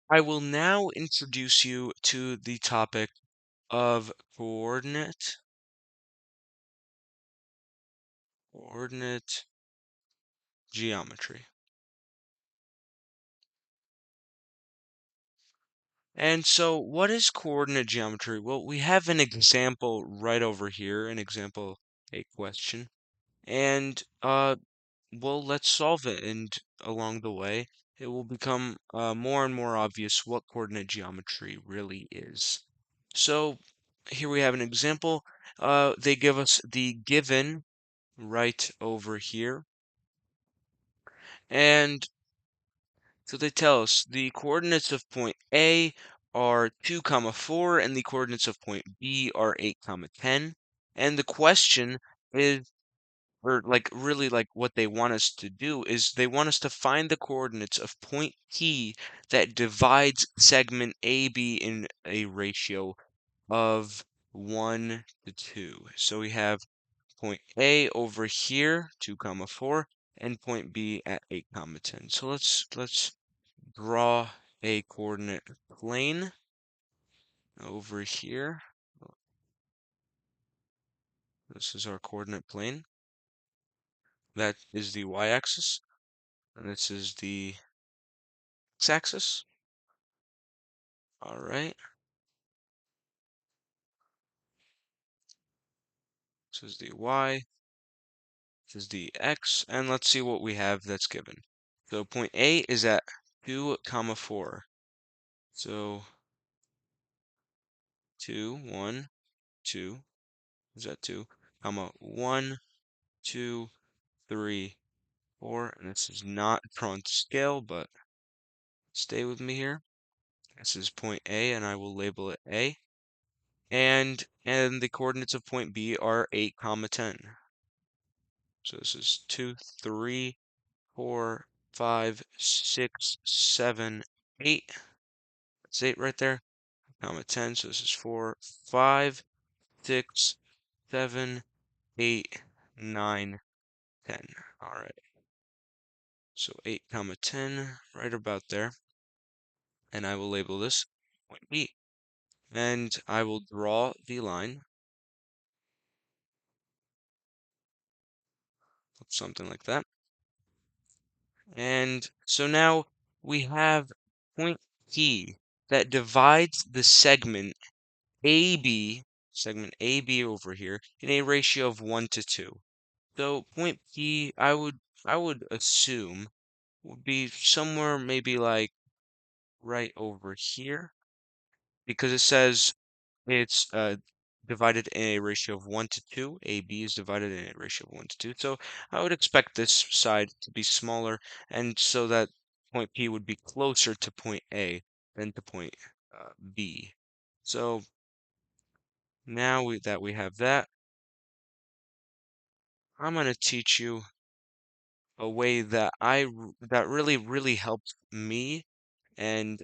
I will now introduce you to the topic of coordinate geometry. And so what is coordinate geometry? Well, we have an example right over here, an example, a question. And well, let's solve it. And along the way, it will become more and more obvious what coordinate geometry really is. So here we have an example. They give us the given right over here. And so they tell us the coordinates of point A are 2 comma 4 and the coordinates of point B are 8 comma 10. And the question is, or like really like what they want us to do is they want us to find the coordinates of point P that divides segment AB in a ratio of 1 to 2. So we have point A over here, 2 comma 4, and point B at 8 comma 10. So let's draw a coordinate plane over here. This is our coordinate plane. That is the y-axis, and this is the x-axis. All right. This is the y, this is the x, and let's see what we have that's given. So point A is at 2 comma 4. So 2, 1, 2 is at 2, comma 1, 2, 3, 4, and this is not drawn to scale, but stay with me here. This is point A, and I will label it A. And the coordinates of point B are 8 comma 10. So this is 2, 3, 4, 5, 6, 7, 8. That's 8 right there, comma 10. So this is 4, 5, 6, 7, 8, 9, 10. All right. So 8 comma 10 right about there. And I will label this point B. And I will draw the line, something like that. And so now we have point P that divides the segment AB over here, in a ratio of 1 to 2. So point P, I would assume would be somewhere maybe like right over here, because it says it's divided in a ratio of 1 to 2. AB is divided in a ratio of 1 to 2. So I would expect this side to be smaller, and so that point P would be closer to point A than to point B. So now that we have that, I'm going to teach you a way that that really helped me. And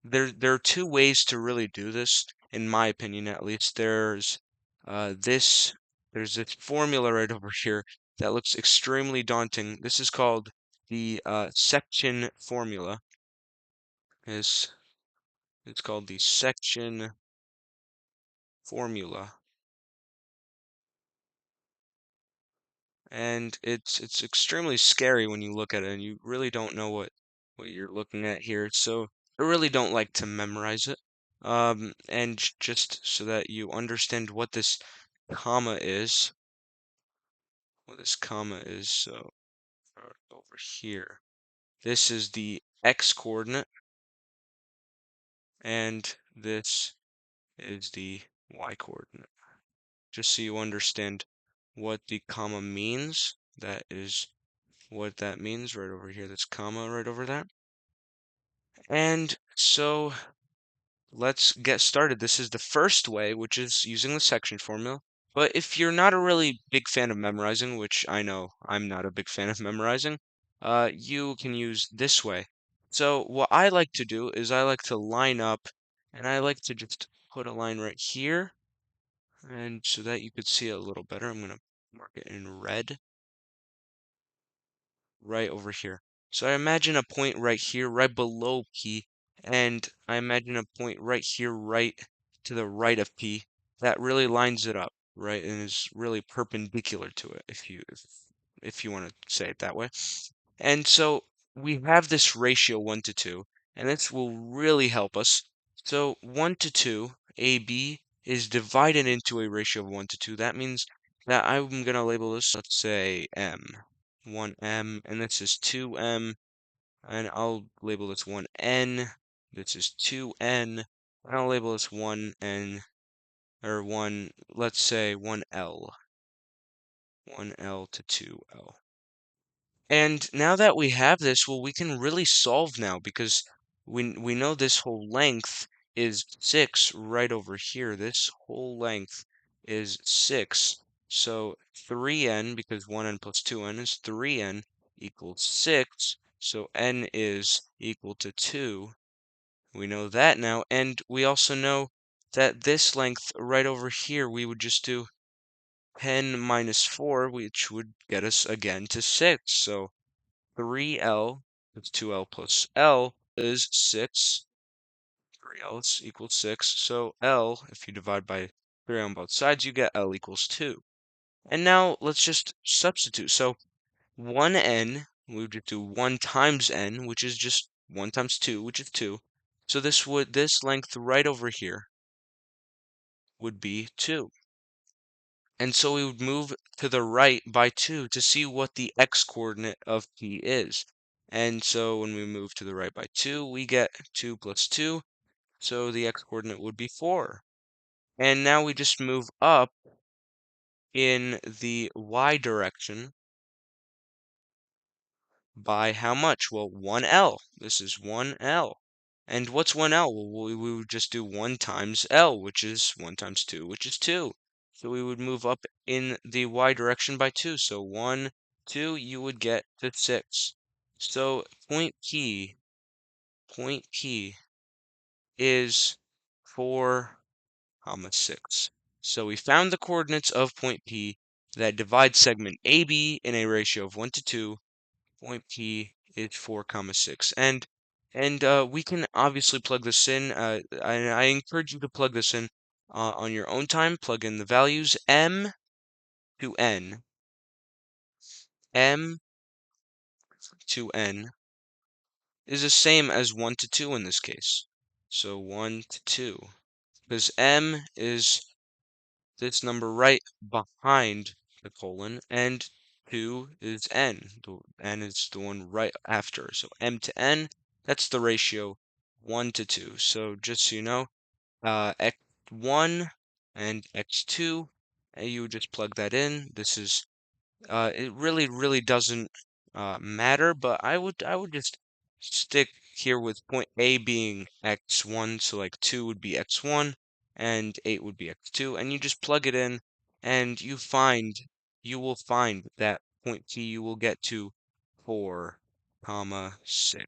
there are two ways to really do this, in my opinion, at least. Uh, this there's this formula right over here that looks extremely daunting. This is called the section formula. Is It's called the section formula, and it's extremely scary when you look at it, and you really don't know what you're looking at here. So I really don't like to memorize it. And just so that you understand comma is, what this comma is, so over here, this is the x coordinate, and this is the y coordinate. Just so you understand what the comma means, that is what that means right over here. That's comma right over there. And so let's get started. This is the first way, which is using the section formula. But if you're not a really big fan of memorizing, which I know I'm not a big fan of memorizing, you can use this way. So what I like to do is I like to line up, and I like to just put a line right here, and so that you could see it a little better, I'm going to mark it in red right over here. So I imagine a point right here, right below P, and I imagine a point right here, right to the right of P, that really lines it up, right, and is really perpendicular to it, if you want to say it that way. And so we have this ratio 1 to 2, and this will really help us. So 1 to 2, AB, is divided into a ratio of 1 to 2. That means that I'm going to label this, let's say, M. 1M, and this is 2M, and I'll label this 1N. This is 2N, and I'll label this 1N, or 1, let's say 1L. 1L to 2L. And now that we have this, well, we can really solve now because we know this whole length is 6 right over here. This whole length is 6. So 3n, because 1n plus 2n is 3n, equals 6. So n is equal to 2. We know that now. And we also know that this length right over here, we would just do 10 minus 4, which would get us again to 6. So 3L, that's 2L plus L, is 6. 3L is equals 6. So L, if you divide by 3 on both sides, you get L equals 2. And now let's just substitute. So 1n, we would just do 1 times n, which is just 1 times 2, which is 2. So this length right over here would be 2. And so we would move to the right by 2 to see what the x-coordinate of P is. And so when we move to the right by 2, we get 2 plus 2, so the x-coordinate would be 4. And now we just move up in the y direction by how much? Well, 1L. This is 1L. And what's 1L? Well, we would just do 1 times L, which is 1 times 2, which is 2. So we would move up in the y direction by 2. So 1, 2, you would get to 6. So point P is 4, comma 6. So we found the coordinates of point P that divide segment AB in a ratio of 1 to 2. Point P is 4 comma 6. And we can obviously plug this in. I encourage you to plug this in on your own time. Plug in the values. M to N. M to N is the same as 1 to 2 in this case. So 1 to 2. Because M is this number right behind the colon, and 2 is n. N is the one right after. So m to n, that's the ratio 1 to 2. So just so you know, x1 and x2, you would just plug that in. This is it really doesn't matter, but I would just stick here with point A being x1, so like 2 would be x1 and 8 would be x2, and you just plug it in and you will find that point P you will get to 4 comma 6.